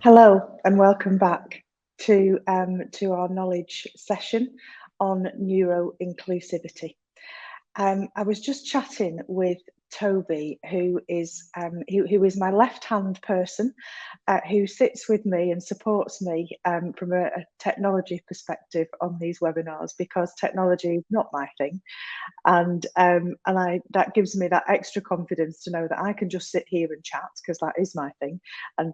Hello and welcome back to our knowledge session on neuroinclusivity. I was just chatting with Toby, who is my left-hand person, who sits with me and supports me from a technology perspective on these webinars, because technology is not my thing, and that gives me that extra confidence to know that I can just sit here and chat, because that is my thing, and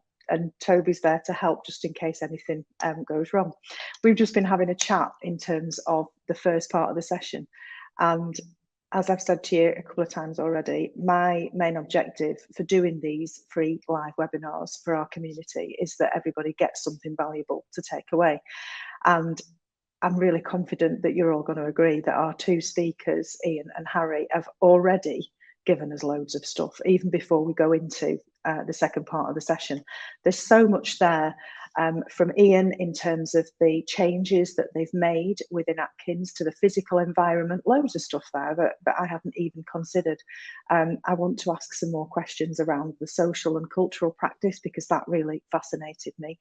Toby's there to help just in case anything goes wrong. We've just been having a chat in terms of the first part of the session, and as I've said to you a couple of times already, my main objective for doing these free live webinars for our community is that everybody gets something valuable to take away. And I'm really confident that you're all going to agree that our two speakers, Ian and Harry, have already given us loads of stuff, even before we go into the second part of the session. There's so much there from Ian in terms of the changes that they've made within Atkins to the physical environment, loads of stuff there that I haven't even considered. I want to ask some more questions around the social and cultural practice, because that really fascinated me.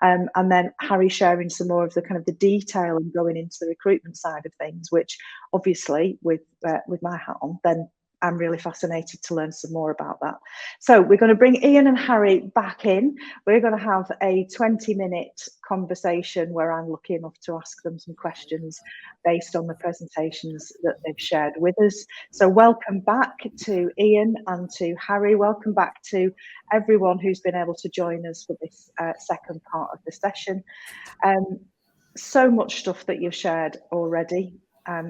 And then Harry sharing some more of the kind of the detail and going into the recruitment side of things, which obviously with my hat on, then I'm really fascinated to learn some more about that. So we're going to bring Ian and Harry back in. We're going to have a 20-minute conversation where I'm lucky enough to ask them some questions based on the presentations that they've shared with us. So welcome back to Ian and to Harry. Welcome back to everyone who's been able to join us for this second part of the session. So much stuff that you've shared already.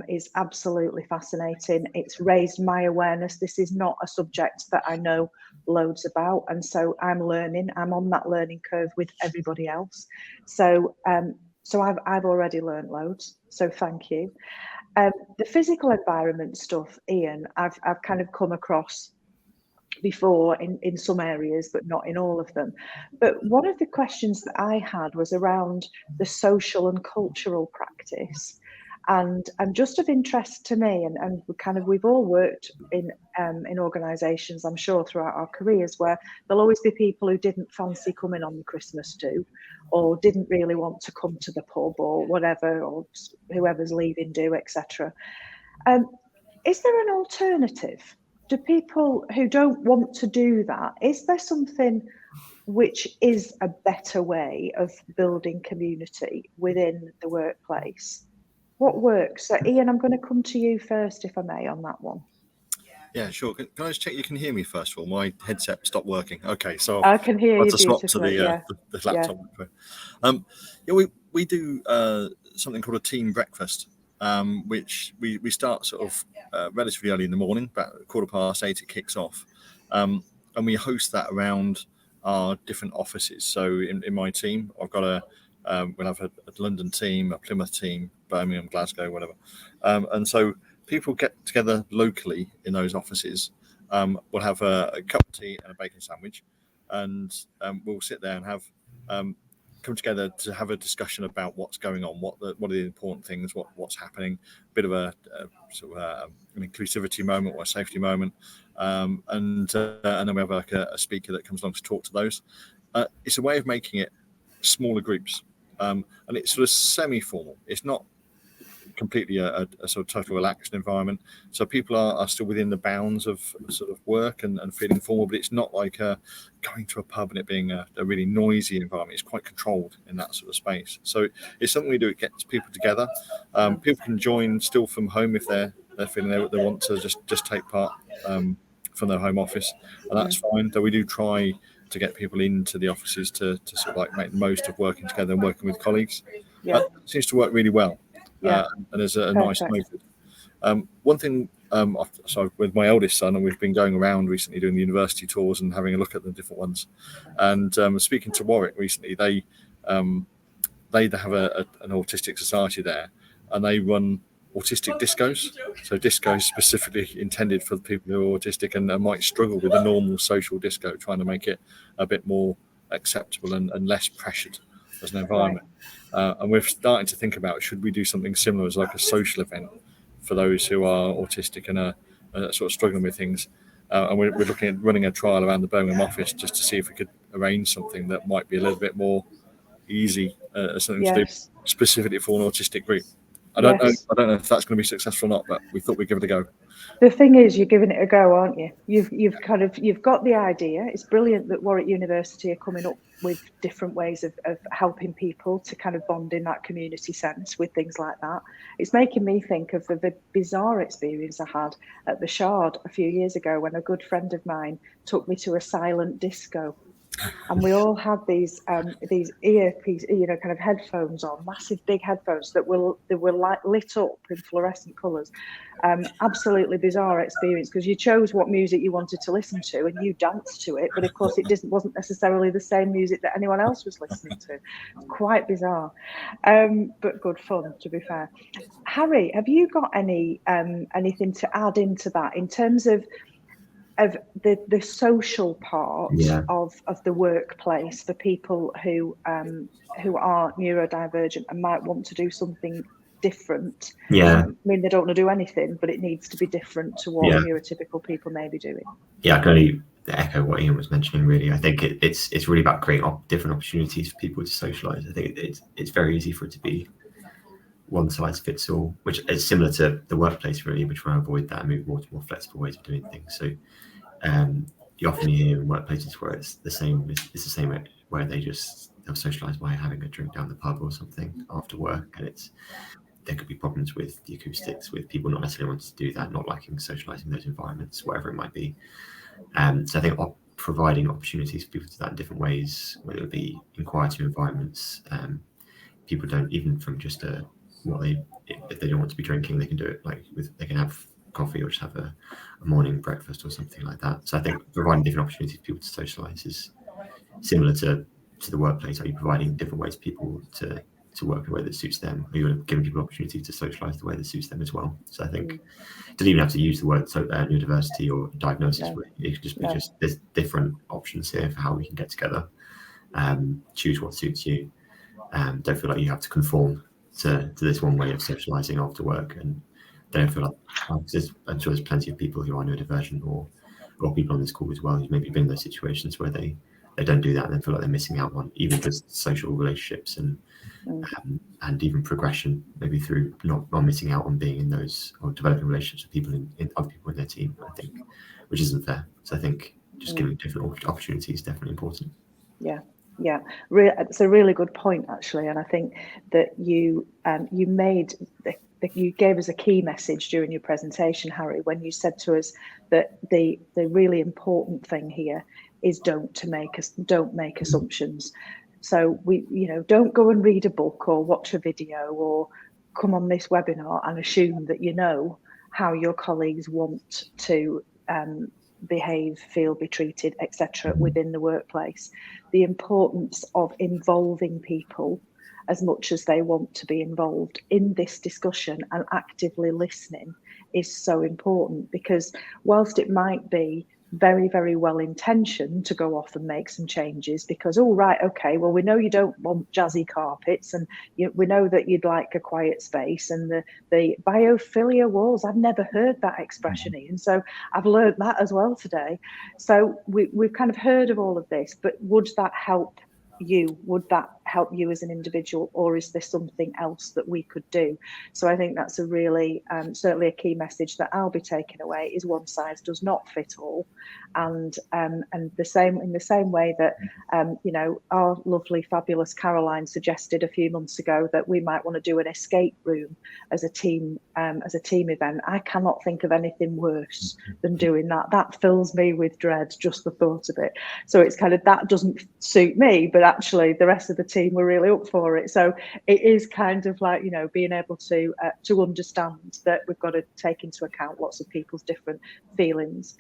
Is absolutely fascinating. It's raised my awareness. This is not a subject that I know loads about, and so I'm learning. I'm on that learning curve with everybody else. So I've already learned loads. So thank you. The physical environment stuff, Ian, I've kind of come across before in some areas, but not in all of them. But one of the questions that I had was around the social and cultural practice. And just of interest to me, and we've all worked in organisations, I'm sure, throughout our careers, where there'll always be people who didn't fancy coming on the Christmas do, or didn't really want to come to the pub or whatever, or whoever's leaving do, etc. Is there an alternative? Do people who don't want to do that, is there something which is a better way of building community within the workplace? What works? So Ian, I'm going to come to you first, if I may, on that one. Yeah, sure. Can I just check you can hear me first of all? My headset stopped working. Okay, so I can hear you to swap to beautifully. the laptop. Yeah, we do something called a team breakfast, which we start sort of relatively early in the morning, about 8:15 it kicks off, and we host that around our different offices. So in my team, I've got we'll have a London team, a Plymouth team, Birmingham, Glasgow, whatever. And so people get together locally in those offices. We'll have a cup of tea and a bacon sandwich, and we'll sit there and have come together to have a discussion about what's going on, what are the important things, what's happening, a bit of a sort of an inclusivity moment or a safety moment, and then we have like a speaker that comes along to talk to those. It's a way of making it smaller groups. And it's sort of semi-formal. It's not completely a sort of total relaxed environment. So people are still within the bounds of sort of work and feeling formal, but it's not like going to a pub and it being a really noisy environment. It's quite controlled in that sort of space. So it's something we do. It gets people together. People can join still from home if they're feeling they want to just take part from their home office, and that's fine. Though we do try to get people into the offices to sort of like make the most of working together and working with colleagues. It seems to work really well. And there's a nice method. One thing, so with my eldest son, and we've been going around recently doing the university tours and having a look at the different ones. And speaking to Warwick recently, they have an autistic society there, and they run autistic discos. So discos specifically intended for people who are autistic and might struggle with a normal social disco, trying to make it a bit more acceptable and less pressured as an environment. And we're starting to think about, should we do something similar as like a social event for those who are autistic and are sort of struggling with things. And we're looking at running a trial around the Birmingham office just to see if we could arrange something that might be a little bit more easy, something to do Yes. specifically for an autistic group. I Yes. don't know if that's going to be successful or not, but we thought we'd give it a go. The thing is, you're giving it a go, aren't you? You've got the idea. It's brilliant that Warwick University are coming up with different ways of helping people to kind of bond in that community sense with things like that. It's making me think of the bizarre experience I had at the Shard a few years ago when a good friend of mine took me to a silent disco. And we all had these earpiece, kind of headphones on, massive big headphones that were lit up in fluorescent colours. Absolutely bizarre experience, because you chose what music you wanted to listen to and you danced to it, but of course it wasn't necessarily the same music that anyone else was listening to. Quite bizarre, but good fun, to be fair. Harry, have you got anything to add into that in terms of the social part of the workplace for people who are neurodivergent and might want to do something different? Yeah. I mean, they don't want to do anything, but it needs to be different to what neurotypical people may be doing. Yeah, I can only echo what Ian was mentioning, really. I think it's really about creating different opportunities for people to socialise. I think it's very easy for it to be one size fits all, which is similar to the workplace, really, which try to avoid that and move more to more flexible ways of doing things. So you often hear in workplaces where it's the same where they'll socialise by having a drink down the pub or something after work, and there could be problems with the acoustics, with people not necessarily wanting to do that, not liking socialising in those environments, whatever it might be. So I think providing opportunities for people to do that in different ways, whether it be in quieter environments, people don't, even from just if they don't want to be drinking, they can do it they can have coffee or just have a morning breakfast or something like that. So I think providing different opportunities for people to socialise is similar to the workplace. Are you providing different ways for people to work in a way that suits them? Are you giving people opportunity to socialise the way that suits them as well? So I think it doesn't even have to use the word neurodiversity or diagnosis. No. It could just be just there's different options here for how we can get together. Choose what suits you. Don't feel like you have to conform to this one way of socialising after work, and don't feel like I'm sure there's plenty of people who are neurodivergent or people on this call as well who've maybe been in those situations where they don't do that and then feel like they're missing out on even just social relationships and even progression, maybe through not missing out on being in those or developing relationships with people in other people in their team, I think, which isn't fair. So I think just giving different opportunities is definitely important. Yeah. It's a really good point, actually, and I think that you gave us a key message during your presentation, Harry, when you said to us that the really important thing here is don't make assumptions. So don't go and read a book or watch a video or come on this webinar and assume that you know how your colleagues want to behave, feel, be treated, etc. within the workplace. The importance of involving people as much as they want to be involved in this discussion and actively listening is so important, because whilst it might be very, very well intentioned to go off and make some changes because, okay, well, we know you don't want jazzy carpets and we know that you'd like a quiet space and the biophilia walls. I've never heard that expression, Ian, so I've learned that as well today. So we've kind of heard of all of this, but would that help you? Would that help you as an individual, or is there something else that we could do? So I think that's a really certainly a key message that I'll be taking away, is one size does not fit all, and in the same way that our lovely fabulous Caroline suggested a few months ago that we might want to do an escape room as a team event. I cannot think of anything worse than doing that. That fills me with dread, just the thought of it. So it's kind of, that doesn't suit me, but actually the rest of the team were really up for it. So it is kind of like, being able to understand that we've got to take into account lots of people's different feelings.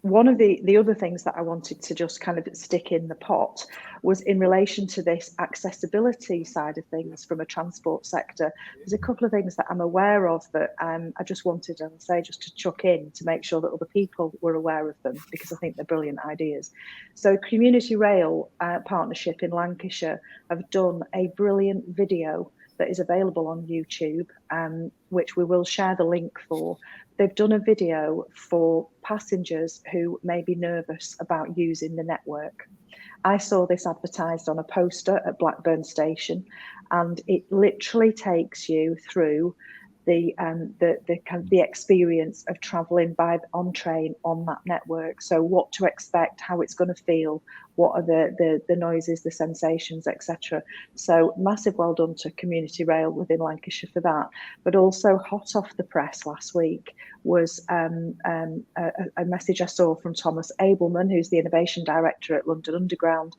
One of the other things that I wanted to just kind of stick in the pot was in relation to this accessibility side of things from a transport sector. There's a couple of things that I'm aware of that I just wanted, as I say, just to chuck in to make sure that other people were aware of them, because I think they're brilliant ideas. So Community Rail Partnership in Lancashire have done a brilliant video that is available on YouTube, which we will share the link for. They've done a video for passengers who may be nervous about using the network. I saw this advertised on a poster at Blackburn Station, and it literally takes you through the experience of travelling on train on that network. So what to expect, how it's going to feel, what are the noises, the sensations, etc. So massive well done to Community Rail within Lancashire for that. But also hot off the press last week was a message I saw from Thomas Abelman, who's the Innovation Director at London Underground.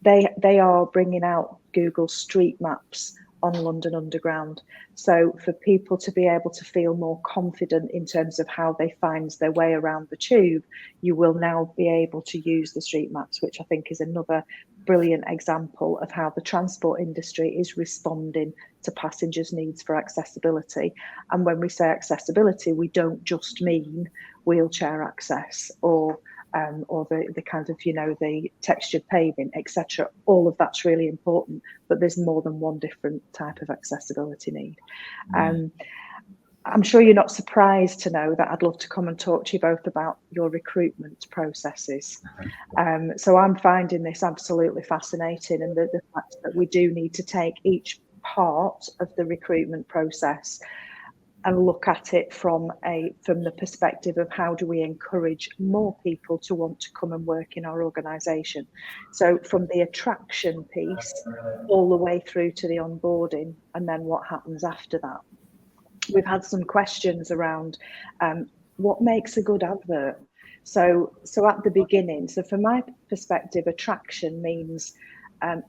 They are bringing out Google Street Maps on London Underground. So for people to be able to feel more confident in terms of how they find their way around the tube, you will now be able to use the street maps, which I think is another brilliant example of how the transport industry is responding to passengers' needs for accessibility. And when we say accessibility, we don't just mean wheelchair access or the kind of, the textured paving, etc. All of that's really important, but there's more than one different type of accessibility need. I'm sure you're not surprised to know that I'd love to come and talk to you both about your recruitment processes. So I'm finding this absolutely fascinating, and the fact that we do need to take each part of the recruitment process and look at it from the perspective of how do we encourage more people to want to come and work in our organisation. So from the attraction piece all the way through to the onboarding, and then what happens after that. We've had some questions around what makes a good advert. So at the beginning, so from my perspective, attraction means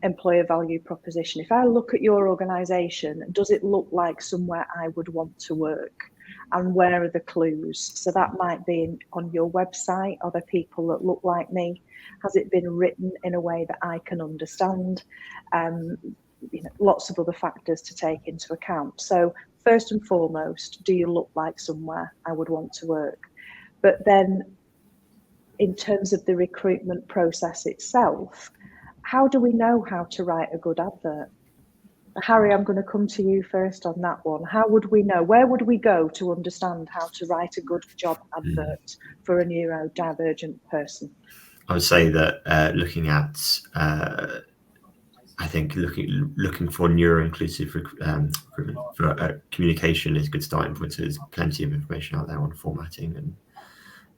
employer value proposition. If I look at your organisation, does it look like somewhere I would want to work? And where are the clues? So that might be on your website. Are there people that look like me? Has it been written in a way that I can understand? Lots of other factors to take into account. So first and foremost, do you look like somewhere I would want to work? But then in terms of the recruitment process itself, how do we know how to write a good advert? Harry, I'm going to come to you first on that one. How would we know? Where would we go to understand how to write a good job advert for a neurodivergent person? I would say that looking at, I think looking for neuro-inclusive recruitment for communication is a good starting point. So there's plenty of information out there on formatting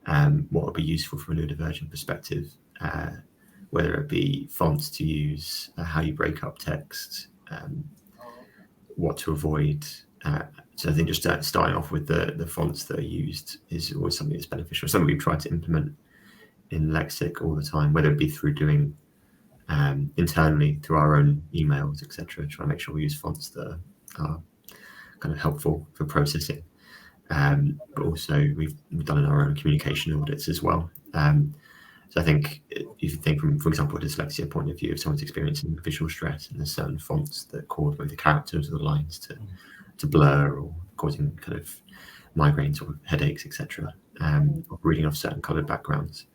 and what would be useful from a neurodivergent perspective. Whether it be fonts to use, how you break up text, what to avoid. So I think just starting off with the fonts that are used is always something that's beneficial. Something we've tried to implement in Lexic all the time, whether it be through doing internally through our own emails, etc. Try to make sure we use fonts that are kind of helpful for processing. But also we've done in our own communication audits as well. So I think if you think from, for example, a dyslexia point of view, if someone's experiencing visual stress and there's certain fonts that cause both the characters or the lines to blur or causing kind of migraines or headaches, etc., or reading off certain coloured backgrounds,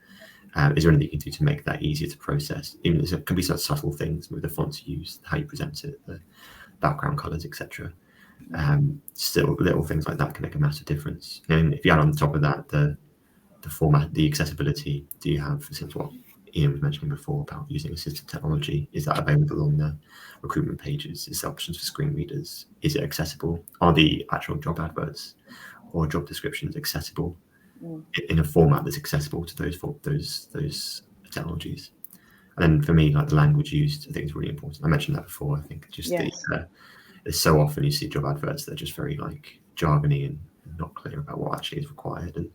is there anything you can do to make that easier to process? Even there can be such subtle things with the fonts you use, how you present it, the background colours, etc. Still, little things like that can make a massive difference. And if you add on top of that the format, the accessibility, do you have, since what Ian was mentioning before about using assistive technology, is that available on the recruitment pages? Is there options for screen readers? Is it accessible? Are the actual job adverts or job descriptions accessible in a format that's accessible to those technologies? And then for me, like the language used, I think is really important. I mentioned that before. I think just it's so often you see job adverts that are just very like jargony and not clear about what actually is required. And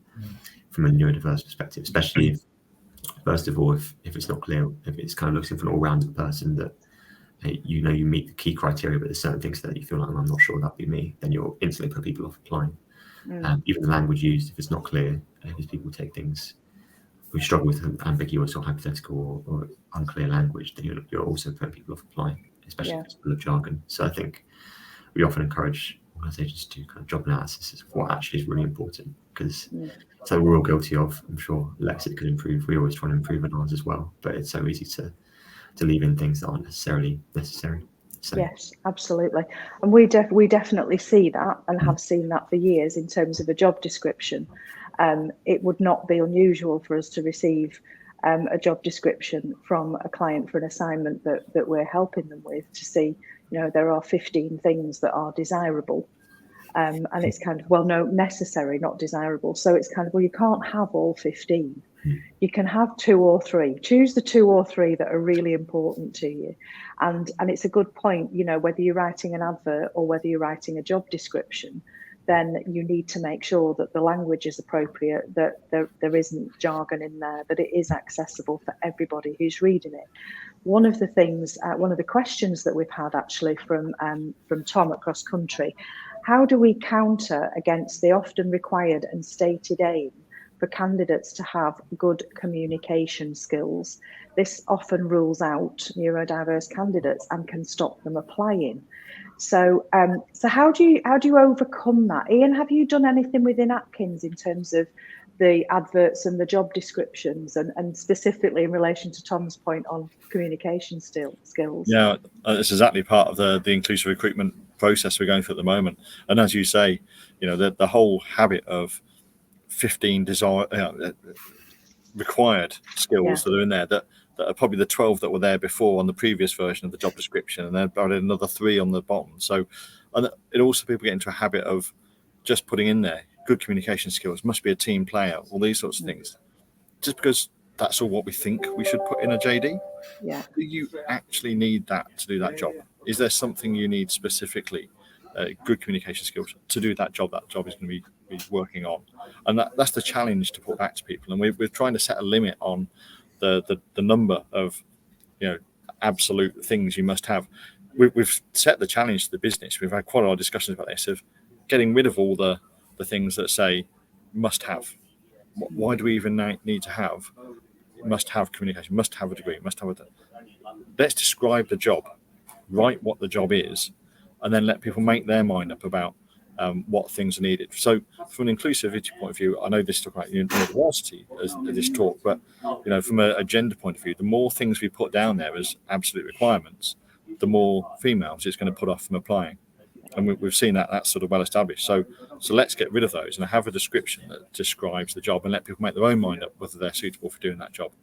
from a neurodiverse perspective, especially if, first of all, if it's not clear, if it's kind of looking for an all-rounded person that you meet the key criteria, but there's certain things that you feel like, I'm not sure that'd be me, then you'll instantly put people off applying. Even the language used, if it's not clear, because people take things, we struggle with ambiguous or hypothetical or unclear language, then you're also putting people off applying, especially if it's full of jargon. So I think we often encourage organisations to do kind of job analysis of what actually is really important, because so we're all guilty of. I'm sure Lexic could improve. We always try to improve on ours as well, but it's so easy to leave in things that aren't necessarily necessary. So, yes, absolutely. And we definitely see that and have seen that for years in terms of a job description. It would not be unusual for us to receive a job description from a client for an assignment that we're helping them with, to see, there are 15 things that are desirable. And it's kind of, well, no, necessary, not desirable. So it's kind of, well, you can't have all 15. You can have 2 or 3. Choose the 2 or 3 that are really important to you. And it's a good point, whether you're writing an advert or whether you're writing a job description, then you need to make sure that the language is appropriate, that there isn't jargon in there, that it is accessible for everybody who's reading it. One of the things, one of the questions that we've had actually from Tom at Cross Country, how do we counter against the often required and stated aim for candidates to have good communication skills? This often rules out neurodiverse candidates and can stop them applying. So how do you overcome that? Ian, have you done anything within Atkins in terms of the adverts and the job descriptions, and specifically in relation to Tom's point on communication skills? Yeah, it's exactly part of the inclusive recruitment process we're going through at the moment. And as you say, the whole habit of 15 required skills that are in there that are probably the 12 that were there before on the previous version of the job description, and then added another 3 on the bottom. So, and it also, people get into a habit of just putting in there good communication skills, must be a team player, all these sorts of things, just because that's all what we think we should put in a JD. Yeah. Do you actually need that to do that job? Is there something you need specifically, good communication skills to do that job is going to be working on? And that's the challenge to put back to people. And we're trying to set a limit on the number of absolute things you must have. We've set the challenge to the business. We've had quite a lot of discussions about this, of getting rid of all the things that say must have. Why do we even need to have? Must have communication, must have a degree, must have let's describe the job, write what the job is, and then let people make their mind up about what things are needed. So from an inclusivity point of view, I know this talk about neurodiversity as this talk, but from a gender point of view, the more things we put down there as absolute requirements, the more females it's going to put off from applying. And we've seen that's sort of well established. So let's get rid of those and have a description that describes the job, and let people make their own mind up whether they're suitable for doing that job,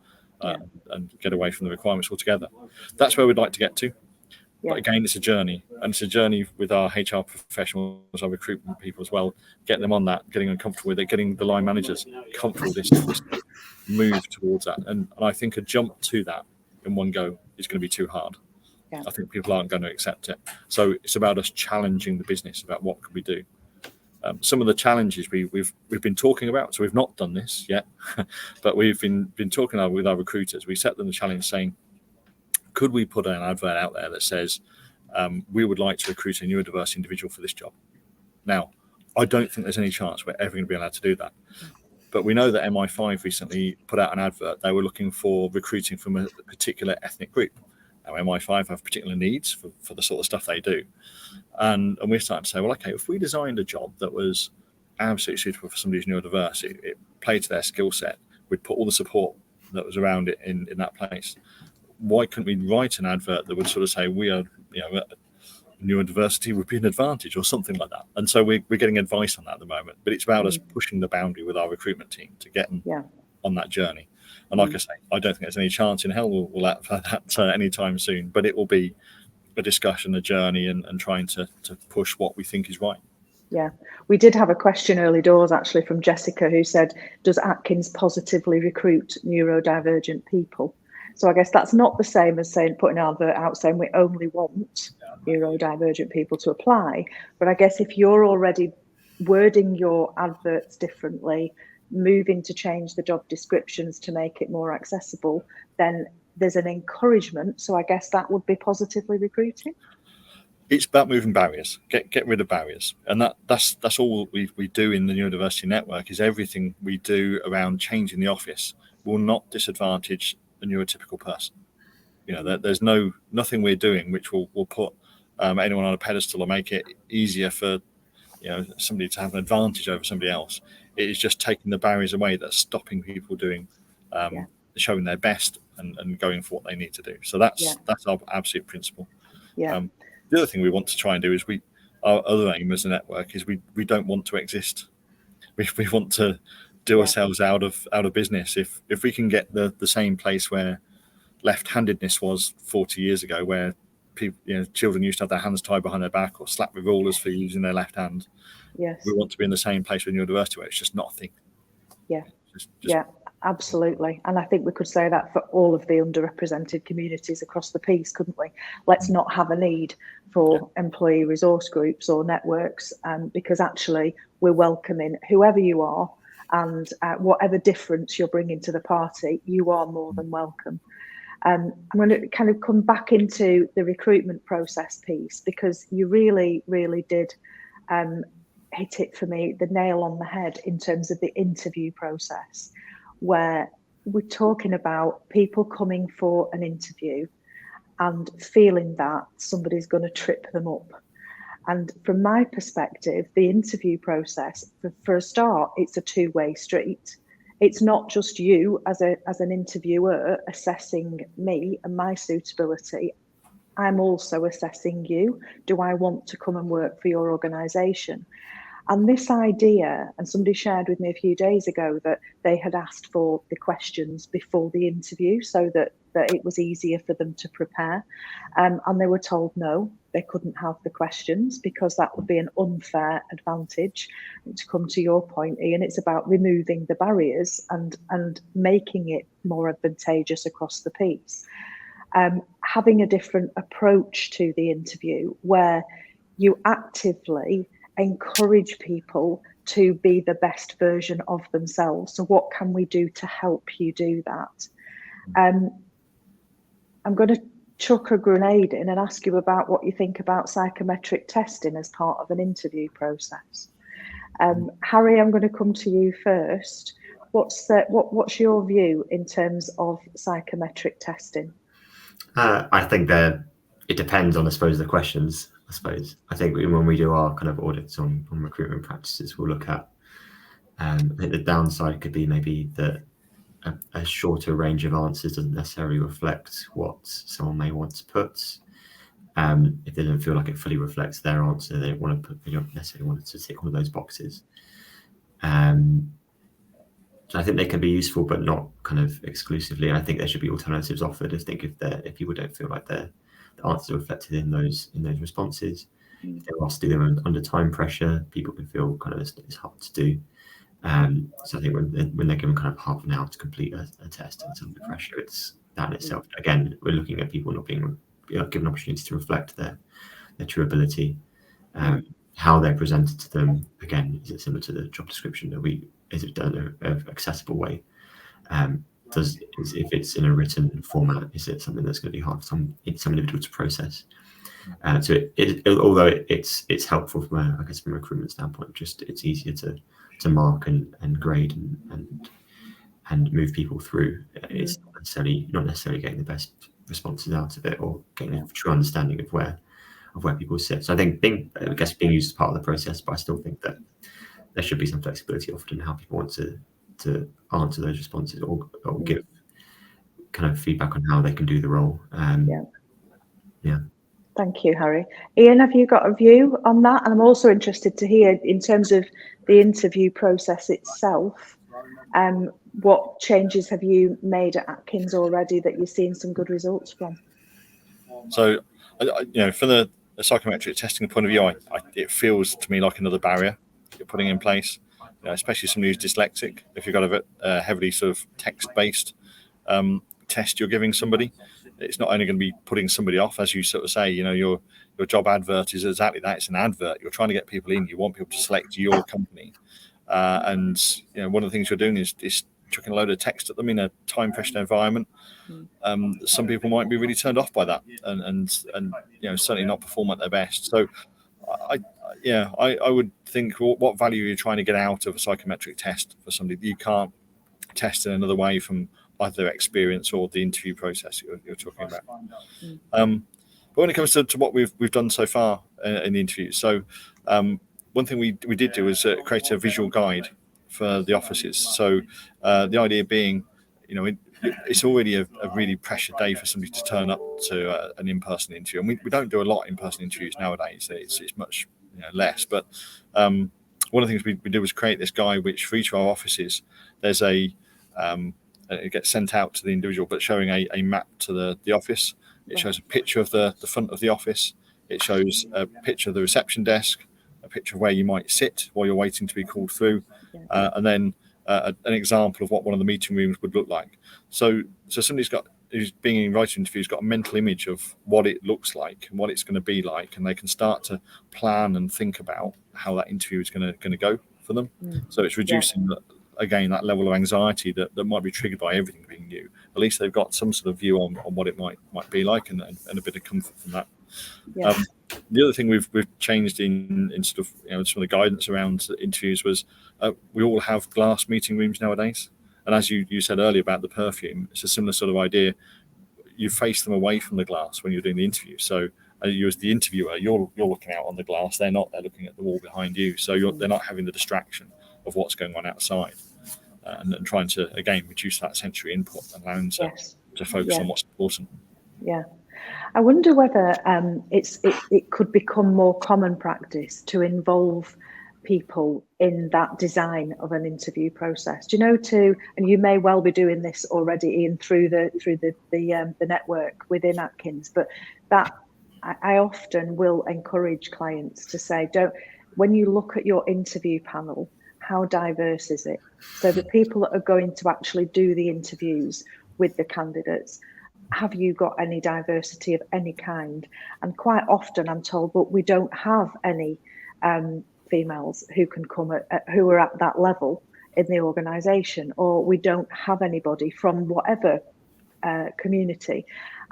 and get away from the requirements altogether. That's where we'd like to get to. But again, it's a journey, and it's a journey with our HR professionals, our recruitment people as well, getting them on that, getting them comfortable with it, getting the line managers comfortable with this move towards that. And I think a jump to that in one go is going to be too hard. Yeah. I think people aren't going to accept it. So it's about us challenging the business about what could we do. Some of the challenges we've been talking about, so we've not done this yet, but we've been talking with our recruiters. We set them the challenge saying, could we put an advert out there that says, we would like to recruit a neurodiverse individual for this job? Now, I don't think there's any chance we're ever going to be allowed to do that. But we know that MI5 recently put out an advert. They were looking for recruiting from a particular ethnic group. Now, MI5 have particular needs for the sort of stuff they do. And we're starting to say, well, okay, if we designed a job that was absolutely suitable for somebody who's neurodiverse, it played to their skill set, we'd put all the support that was around it in that place. Why couldn't we write an advert that would sort of say, we are, neurodiversity would be an advantage, or something like that? And so we're getting advice on that at the moment. But it's about us pushing the boundary with our recruitment team to get them on that journey. And like I say, I don't think there's any chance in hell we'll have that anytime soon. But it will be a discussion, a journey, and trying to push what we think is right. Yeah, we did have a question early doors actually from Jessica, who said, does Atkins positively recruit neurodivergent people? So I guess that's not the same as saying, putting an advert out saying we only want neurodivergent people to apply. But I guess if you're already wording your adverts differently, moving to change the job descriptions to make it more accessible, then there's an encouragement. So I guess that would be positively recruiting. It's about moving barriers, get rid of barriers. And that's all we do in the Neurodiversity Network, is everything we do around changing the office will not disadvantage a neurotypical person. There's nothing we're doing which will put anyone on a pedestal or make it easier for somebody to have an advantage over somebody else. It is just taking the barriers away that's stopping people doing showing their best and going for what they need to do. So that's our absolute principle. The other thing we want to try and do is our other aim as a network is we don't want to exist. We want to do ourselves out of business. If we can get the same place where left-handedness was 40 years ago, where people, children used to have their hands tied behind their back or slapped with rulers for using their left hand. Yes. We want to be in the same place with neurodiversity where it's just not a thing. Yeah. Yeah, absolutely. And I think we could say that for all of the underrepresented communities across the piece, couldn't we? Let's not have a need for employee resource groups or networks, because actually we're welcoming whoever you are, and whatever difference you're bringing to the party, you are more than welcome. I'm going to kind of come back into the recruitment process piece, because you really, really did hit it for me, the nail on the head in terms of the interview process, where we're talking about people coming for an interview and feeling that somebody's going to trip them up. And from my perspective, the interview process, for a start, it's a two-way street. It's not just you as an interviewer assessing me and my suitability. I'm also assessing you. Do I want to come and work for your organisation? And this idea, and somebody shared with me a few days ago that they had asked for the questions before the interview so that it was easier for them to prepare. And they were told no, they couldn't have the questions because that would be an unfair advantage. And to come to your point, Ian, it's about removing the barriers and making it more advantageous across the piece. Having a different approach to the interview where you actively encourage people to be the best version of themselves. So what can we do to help you do that? I'm going to chuck a grenade in and ask you about what you think about psychometric testing as part of an interview process. Harry, I'm going to come to you first. What's your view in terms of psychometric testing? I think that it depends on, I suppose, the questions. I think when we do our kind of audits on recruitment practices, we'll look at, I think the downside could be maybe that a shorter range of answers doesn't necessarily reflect what someone may want to put. If they don't feel like it fully reflects their answer, they don't necessarily want to tick all of those boxes. So I think they can be useful, but not kind of exclusively. And I think there should be alternatives offered. I think if people don't feel like the answers are reflected in those responses, if they're asked to do them under time pressure, people can feel kind of it's hard to do. So I think when they're given kind of half an hour to complete a test and it's under pressure, it's that in itself. Again, we're looking at people not being given opportunities to reflect their true ability. How they're presented to them, again, is it similar to the job description? Is it done in an accessible way? If it's in a written format, is it something that's going to be hard for some individual to process? So although it's helpful from a recruitment standpoint, just it's easier to mark and grade and move people through. It's not necessarily getting the best responses out of it or getting a true understanding of where people sit. So I think being used as part of the process, but I still think that there should be some flexibility offered in how people want to answer those responses or give kind of feedback on how they can do the role. Yeah. Thank you, Harry. Ian, have you got a view on that? And I'm also interested to hear, in terms of the interview process itself, what changes have you made at Atkins already that you've seen some good results from? So, from the psychometric testing point of view, it feels to me like another barrier you're putting in place, especially somebody who's dyslexic. If you've got a heavily sort of text-based test you're giving somebody, it's not only going to be putting somebody off, as you sort of say, your job advert is exactly that. It's an advert. You're trying to get people in. You want people to select your company. And one of the things you're doing is chucking a load of text at them in a time-pressured environment. Some people might be really turned off by that and certainly not perform at their best. So I would think, what value are you trying to get out of a psychometric test for somebody that you can't test in another way from either their experience or the interview process you're talking about. But when it comes to what we've done so far in the interviews, so one thing we did do is create a visual guide for the offices. So the idea being, it's already a really pressured day for somebody to turn up to an in-person interview, and we don't do a lot of in-person interviews nowadays. It's much less, but one of the things we do is create this guide, which for each of our offices, there's it gets sent out to the individual, but showing a map to the office. It shows a picture of the front of the office. It shows a picture of the reception desk, a picture of where you might sit while you're waiting to be called through, and then an example of what one of the meeting rooms would look like. So somebody's who's being invited to interview has got a mental image of what it looks like and what it's going to be like, and they can start to plan and think about how that interview is going to go for them. So it's reducing again that level of anxiety that might be triggered by everything being new. At least they've got some sort of view on what it might be like, and a bit of comfort from that. The other thing we've changed in sort of some of the guidance around interviews was we all have glass meeting rooms nowadays, and as you said earlier about the perfume, it's a similar sort of idea. You face them away from the glass when you're doing the interview, so you as the interviewer, you're looking out on the glass. They're not. They're looking at the wall behind you, so they're not having the distraction of what's going on outside, and trying to again reduce that sensory input and allow them to focus on what's important. I wonder whether it could become more common practice to involve people in that design of an interview process. Do you know, and you may well be doing this already, Ian, through the network within Atkins, but that I often will encourage clients to say, when you look at your interview panel, how diverse is it? So the people that are going to actually do the interviews with the candidates, have you got any diversity of any kind? And quite often I'm told, but we don't have any females who can come who are at that level in the organisation, or we don't have anybody from whatever community.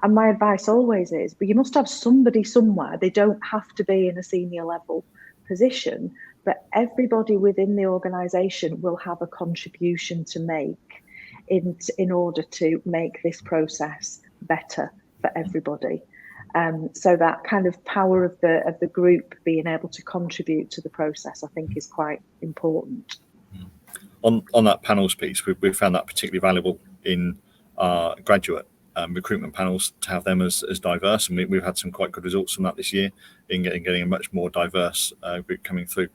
And my advice always is, but you must have somebody somewhere. They don't have to be in a senior level position, but everybody within the organisation will have a contribution to make in order to make this process better for everybody. So that kind of power of the group being able to contribute to the process, I think, is quite important. On that panels piece, we've found that particularly valuable in our graduate recruitment panels, to have them as diverse, and we've had some quite good results from that this year in getting a much more diverse group coming through.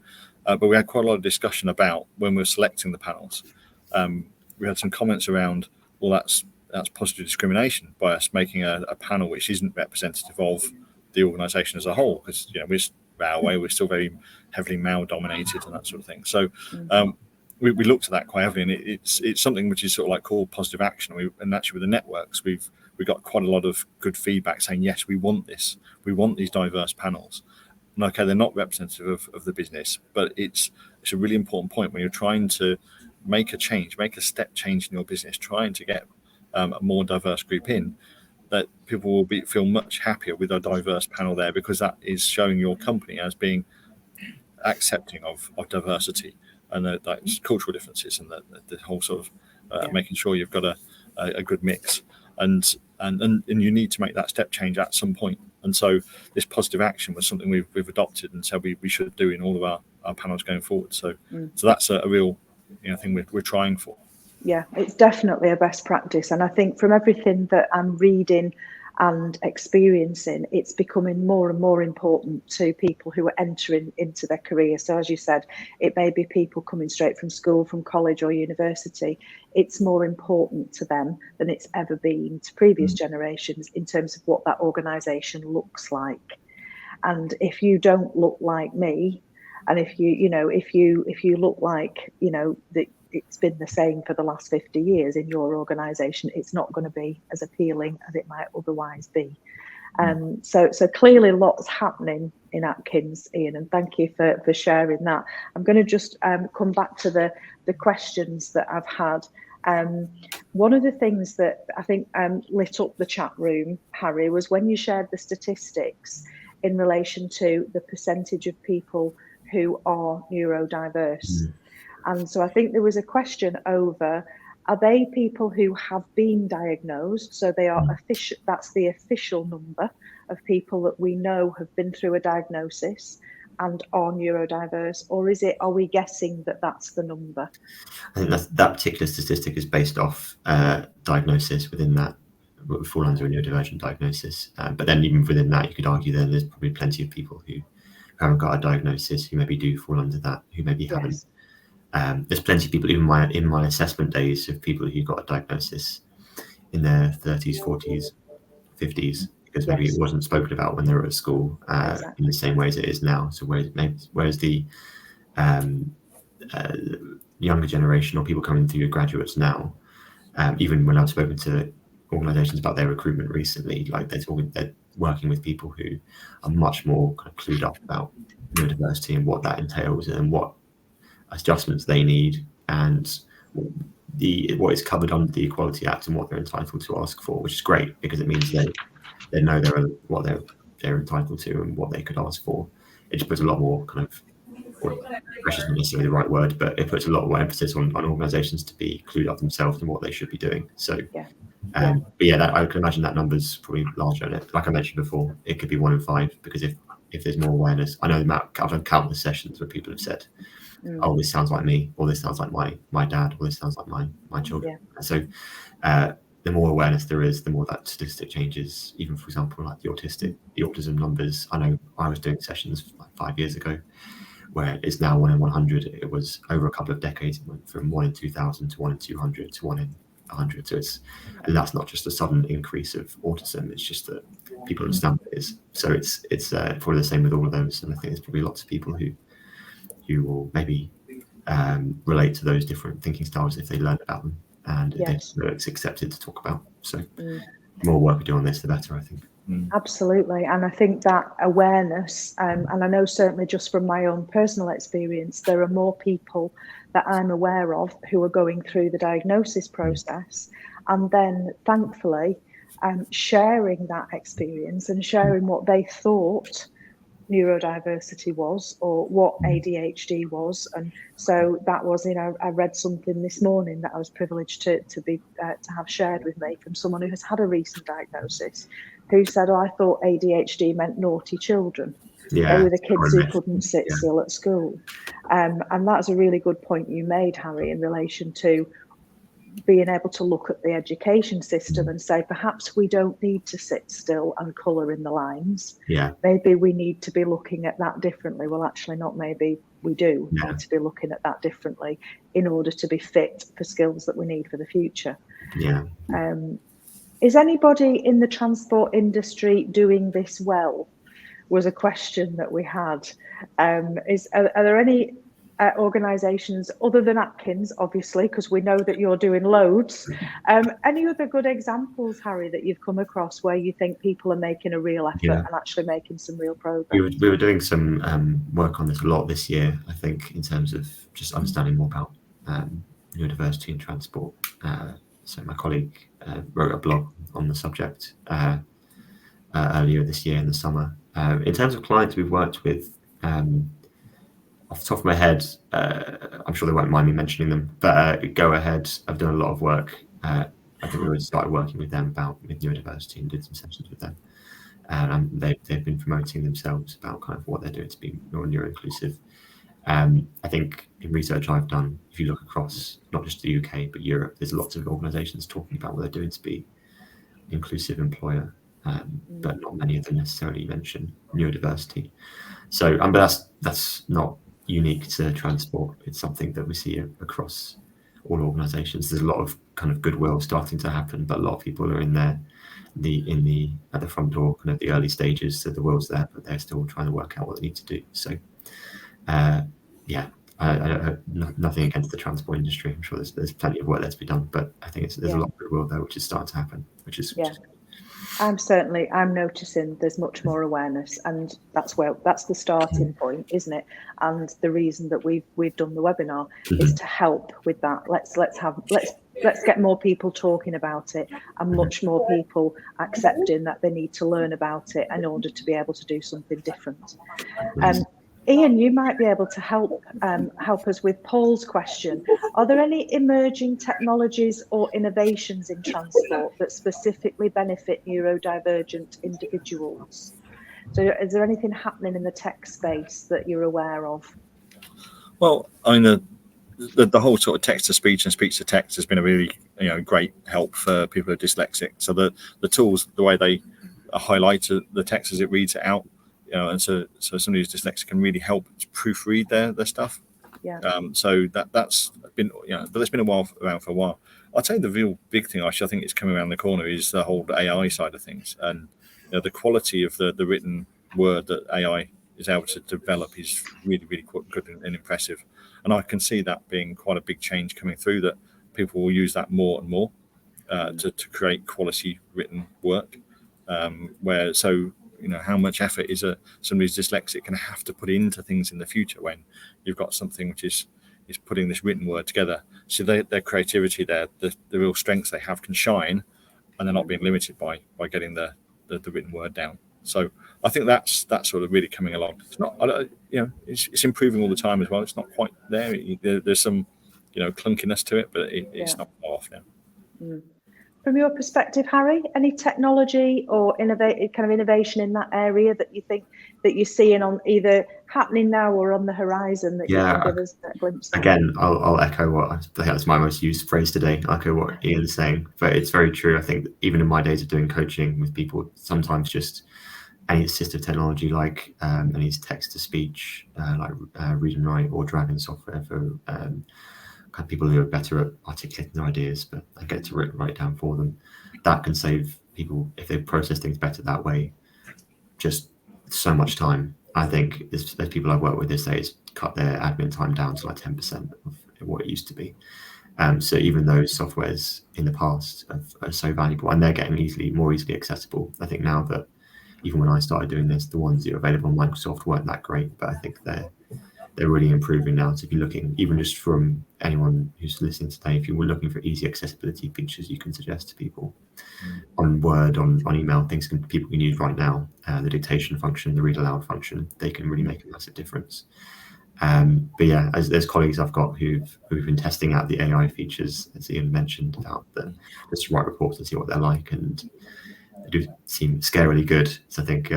But we had quite a lot of discussion about when we're selecting the panels. We had some comments around, well, that's positive discrimination by us making a panel which isn't representative of the organisation as a whole, because we're still very heavily male dominated and that sort of thing. So we looked at that quite heavily, and it's something which is sort of like called positive action. And actually with the networks, we got quite a lot of good feedback saying, yes, we want this, we want these diverse panels. And okay, they're not representative of the business, but it's a really important point when you're trying to make a step change in your business, trying to get a more diverse group in, that people will feel much happier with a diverse panel there, because that is showing your company as being accepting of diversity and those cultural differences, and the whole sort of making sure you've got a good mix, and you need to make that step change at some point. And so this positive action was something we've adopted and said we should do in all of our panels going forward. So that's a real thing we're trying for. Yeah, it's definitely a best practice, and I think from everything that I'm reading and experiencing, it's becoming more and more important to people who are entering into their career. So as you said, it may be people coming straight from school, from college or university. It's more important to them than it's ever been to previous generations in terms of what that organisation looks like. And if you don't look like me, and if you look like that it's been the same for the last 50 years in your organisation, it's not going to be as appealing as it might otherwise be. So clearly lots happening in Atkins, Ian, and thank you for sharing that. I'm going to just come back to the questions that I've had. One of the things that I think lit up the chat room, Harry, was when you shared the statistics in relation to the percentage of people who are neurodiverse. And so I think there was a question over, are they people who have been diagnosed? So they are that's the official number of people that we know have been through a diagnosis. and are neurodiverse, or are we guessing that that's the number? I think that particular statistic is based off diagnosis within that would fall under a neurodivergent diagnosis. But then even within that, you could argue that there's probably plenty of people who haven't got a diagnosis who maybe do fall under that, who maybe haven't. There's plenty of people, even in my assessment days, of people who got a diagnosis in their 30s, 40s, 50s, because maybe it wasn't spoken about when they were at school in the same way as it is now. So whereas the younger generation or people coming through graduates now, even when I've spoken to organisations about their recruitment recently, like they're working with people who are much more kind of clued up about neurodiversity and what that entails and what adjustments they need and what is covered under the Equality Act and what they're entitled to ask for, which is great because it means they know what they're entitled to and what they could ask for. It just puts a lot more kind of, pressure is not necessarily the right word, but it puts a lot more emphasis on organisations to be clued up themselves and what they should be doing. So, but I can imagine that number's probably larger. And like I mentioned before, it could be 1 in 5 because if there's more awareness, I know I've done countless sessions where people have said, "Oh, this sounds like me," or "This sounds like my dad," or "This sounds like my children." So, the more awareness there is, the more that statistic changes. Even for example, like the autism numbers. I know I was doing sessions like 5 years ago, where it's now 1 in 100. It was over a couple of decades. It went from 1 in 2,000 to 1 in 200 to 1 in 100. So and that's not just a sudden increase of autism. It's just that people understand what it is. So it's probably the same with all of those. And I think there's probably lots of people who will maybe relate to those different thinking styles if they learn about them and it's accepted to talk about. So the more work we do on this, the better, I think. Absolutely. And I think that awareness, and I know certainly just from my own personal experience, there are more people that I'm aware of who are going through the diagnosis process and then thankfully sharing that experience and sharing what they thought neurodiversity was or what ADHD was. And so that was, I read something this morning that I was privileged to have shared with me from someone who has had a recent diagnosis, who said, "Oh, I thought ADHD meant naughty children." They were the kids who couldn't sit still at school. And that's a really good point you made, Harry, in relation to being able to look at the education system and say, perhaps we don't need to sit still and colour in the lines. Maybe we need to be looking at that differently. Well, actually not maybe, we do need to be looking at that differently in order to be fit for skills that we need for the future. Is anybody in the transport industry doing this well? Was a question that we had. Are there any organisations other than Atkins, obviously, because we know that you're doing loads. Any other good examples, Harry, that you've come across where you think people are making a real effort and actually making some real progress? We were doing some work on this a lot this year, I think, in terms of just understanding more about neurodiversity in transport. So my colleague wrote a blog on the subject earlier this year in the summer. In terms of clients we've worked with, off the top of my head, I'm sure they won't mind me mentioning them, but Go Ahead, I've done a lot of work. I think we already started working with them with neurodiversity and did some sessions with them. And they've been promoting themselves about kind of what they're doing to be more neuro-inclusive. I think in research I've done, if you look across not just the UK, but Europe, there's lots of organisations talking about what they're doing to be inclusive employer, but not many of them necessarily mention neurodiversity. So, but that's not unique to transport. It's something that we see across all organisations. There's a lot of kind of goodwill starting to happen, but a lot of people are at the front door, kind of the early stages. So the will's there, but they're still trying to work out what they need to do. So, nothing against the transport industry. I'm sure there's plenty of work there to be done, but I think there's a lot of goodwill there, which is starting to happen, which is good. I'm noticing there's much more awareness, and that's the starting point, isn't it? And the reason that we've done the webinar is to help with that. Let's get more people talking about it, and much more people accepting that they need to learn about it in order to be able to do something different. Ian, you might be able to help us with Paul's question. Are there any emerging technologies or innovations in transport that specifically benefit neurodivergent individuals? So is there anything happening in the tech space that you're aware of? Well, I mean, the whole sort of text to speech and speech to text has been a really great help for people who are dyslexic. So the tools, the way they highlight the text as it reads it out, and so somebody who's dyslexic can really help proofread their stuff. Yeah. So that's been but it's been around for a while. I'd say the real big thing I think is coming around the corner is the whole AI side of things, and the quality of the written word that AI is able to develop is really, really good and impressive. And I can see that being quite a big change coming through, that people will use that more and more to create quality written work. How much effort is somebody who's dyslexic going to have to put into things in the future when you've got something which is putting this written word together? So their creativity, the real strengths they have can shine, and they're not being limited by getting the written word down. So I think that's sort of really coming along. It's not, it's improving all the time as well. It's not quite there. There's some, clunkiness to it, but it's not far off now. Mm. From your perspective, Harry, any technology or innovation in that area that you think that you're seeing on either happening now or on the horizon that you can give us a glimpse of? Again, I'll echo what I think that's my most used phrase today. I'll echo what Ian's saying, but it's very true. I think even in my days of doing coaching with people, sometimes just any assistive technology like any text to speech, like read and write or driving software for kind of people who are better at articulating their ideas, but I get to write down for them. That can save people, if they process things better that way, just so much time. I think there's people I've worked with this day cut their admin time down to like 10% of what it used to be. So even those softwares in the past are so valuable, and they're getting more easily accessible. I think now that even when I started doing this, the ones that are available on Microsoft weren't that great, but I think they're really improving now. So if you're looking, even just from anyone who's listening today, if you were looking for easy accessibility features you can suggest to people on Word, on email, things people can use right now, the dictation function, the read aloud function, they can really make a massive difference. But yeah, as there's colleagues I've got who've been testing out the AI features, as Ian mentioned, about just to write reports and see what they're like, and they do seem scarily good. So I think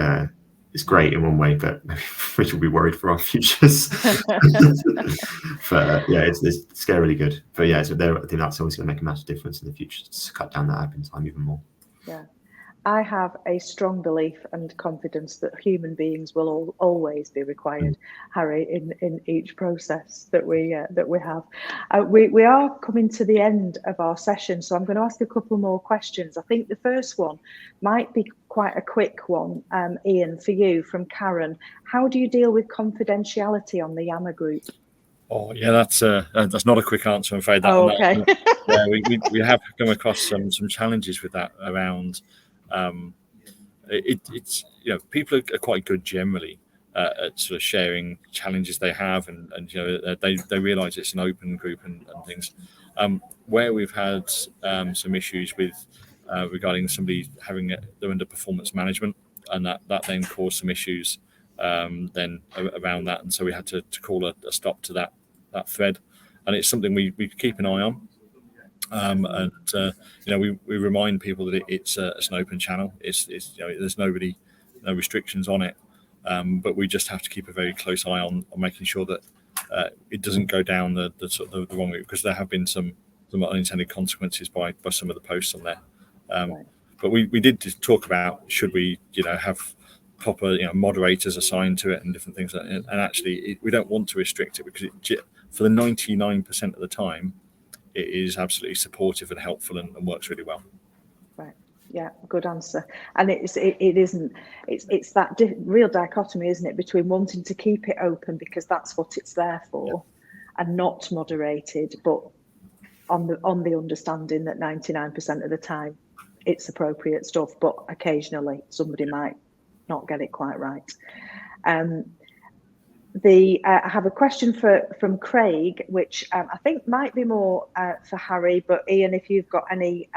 it's great in one way, but maybe we should be worried for our futures. But yeah, it's scarily good. But yeah, so I think that's always going to make a massive difference in the future to cut down that admin time even more. Yeah, I have a strong belief and confidence that human beings will always be required, Harry, in each process that we have. We are coming to the end of our session, so I'm going to ask a couple more questions. I think the first one might be quite a quick one, Ian, for you, from Karen. How do you deal with confidentiality on the Yammer group? Oh yeah, that's not a quick answer, I'm afraid. Okay. We have come across some challenges with that around. It's people are quite good generally at sort of sharing challenges they have, and they realise it's an open group and things. Where we've had some issues with regarding somebody they're under performance management, and that then caused some issues then around that, and so we had to call a stop to that thread, and it's something we keep an eye on. We remind people that it's an open channel. There's no restrictions on it, but we just have to keep a very close eye on making sure that it doesn't go down the wrong route, because there have been some unintended consequences by some of the posts on there. Right. But we did talk about, should we have proper moderators assigned to it and different things, and actually we don't want to restrict it, because for the 99% of the time it is absolutely supportive and helpful and works really well. Right. Yeah, good answer. And it's that real dichotomy, isn't it, between wanting to keep it open because that's what it's there for, and not moderated, but on the understanding that 99% of the time it's appropriate stuff, but occasionally somebody might not get it quite right. I have a question from Craig, which I think might be more for Harry, but Ian, if you've got any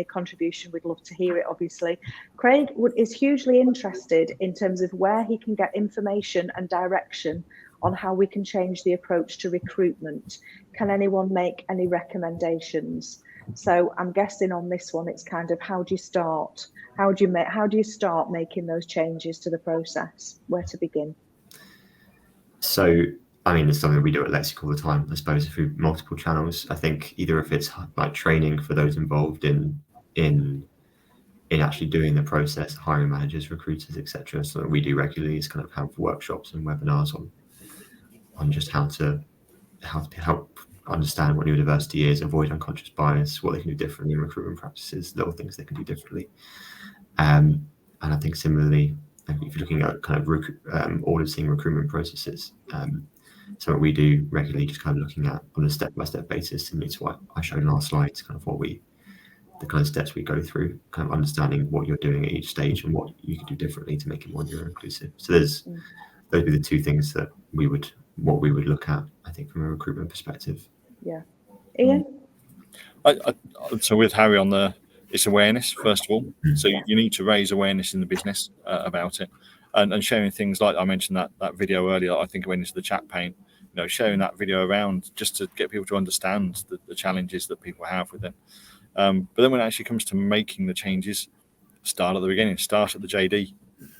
contribution, we'd love to hear it, obviously. Craig is hugely interested in terms of where he can get information and direction on how we can change the approach to recruitment. Can anyone make any recommendations? So I'm guessing on this one, it's kind of how do you start? How do you start making those changes to the process? Where to begin? So, I mean, it's something we do at Lexic all the time, I suppose, through multiple channels. I think either if it's like training for those involved in actually doing the process, hiring managers, recruiters, etc. So we do regularly is kind of have workshops and webinars on just how to help understand what neurodiversity is, avoid unconscious bias, what they can do differently in recruitment practices, little things they can do differently. And I think similarly, if you're looking at kind of auditing recruitment processes, something we do regularly, just kind of looking at on a step-by-step basis, similar to what I showed in our slides, kind of the kind of steps we go through, kind of understanding what you're doing at each stage and what you can do differently to make it more neuro-inclusive. So those would be the two things that we would look at, I think, from a recruitment perspective. Yeah. Ian? So with Harry on it's awareness, first of all. So you need to raise awareness in the business about it, and sharing things like I mentioned that video earlier. I think went into the chat pane. Sharing that video around just to get people to understand the challenges that people have with it. But then when it actually comes to making the changes, start at the beginning, start at the JD.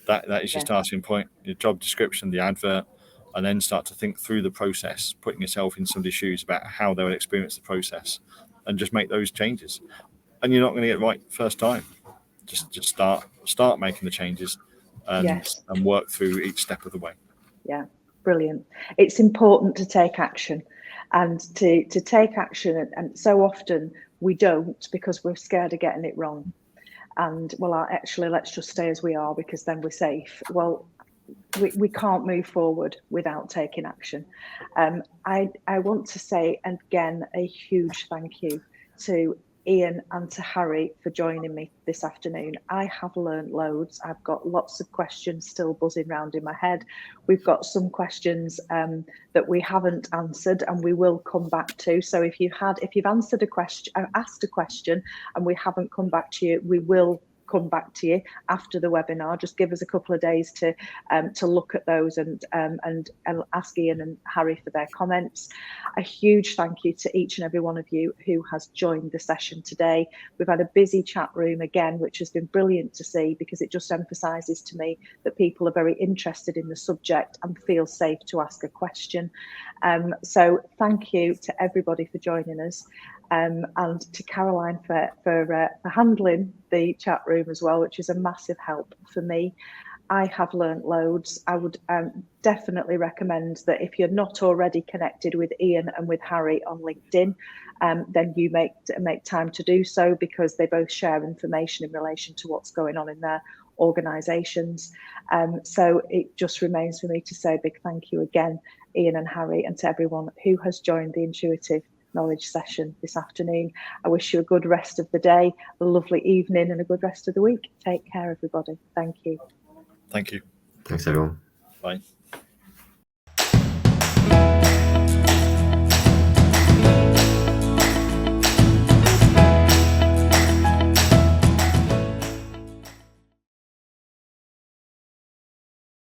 That is your starting point, your job description, the advert, and then start to think through the process, putting yourself in somebody's shoes about how they would experience the process, and just make those changes. And you're not going to get it right first time. Just start making the changes and work through each step of the way. Yeah, brilliant. It's important to take action, and to take action, and so often we don't because we're scared of getting it wrong. And actually, let's just stay as we are because then we're safe. Well, we can't move forward without taking action. I want to say again a huge thank you to Ian and to Harry for joining me this afternoon. I have learned loads. I've got lots of questions still buzzing around in my head. We've got some questions that we haven't answered and we will come back to. So if you've asked a question and we haven't come back to you, we will come back to you after the webinar. Just give us a couple of days to look at those and ask Ian and Harry for their comments. A huge thank you to each and every one of you who has joined the session today. We've had a busy chat room again, which has been brilliant to see because it just emphasises to me that people are very interested in the subject and feel safe to ask a question. So thank you to everybody for joining us. And to Caroline for handling the chat room as well, which is a massive help for me. I have learnt loads. I would definitely recommend that if you're not already connected with Ian and with Harry on LinkedIn, then you make time to do so because they both share information in relation to what's going on in their organisations. So it just remains for me to say a big thank you again, Ian and Harry, and to everyone who has joined the Intuitive Knowledge session this afternoon. I wish you a good rest of the day, a lovely evening, and a good rest of the week. Take care, everybody. Thank you. Thank you. Thanks, everyone. Bye.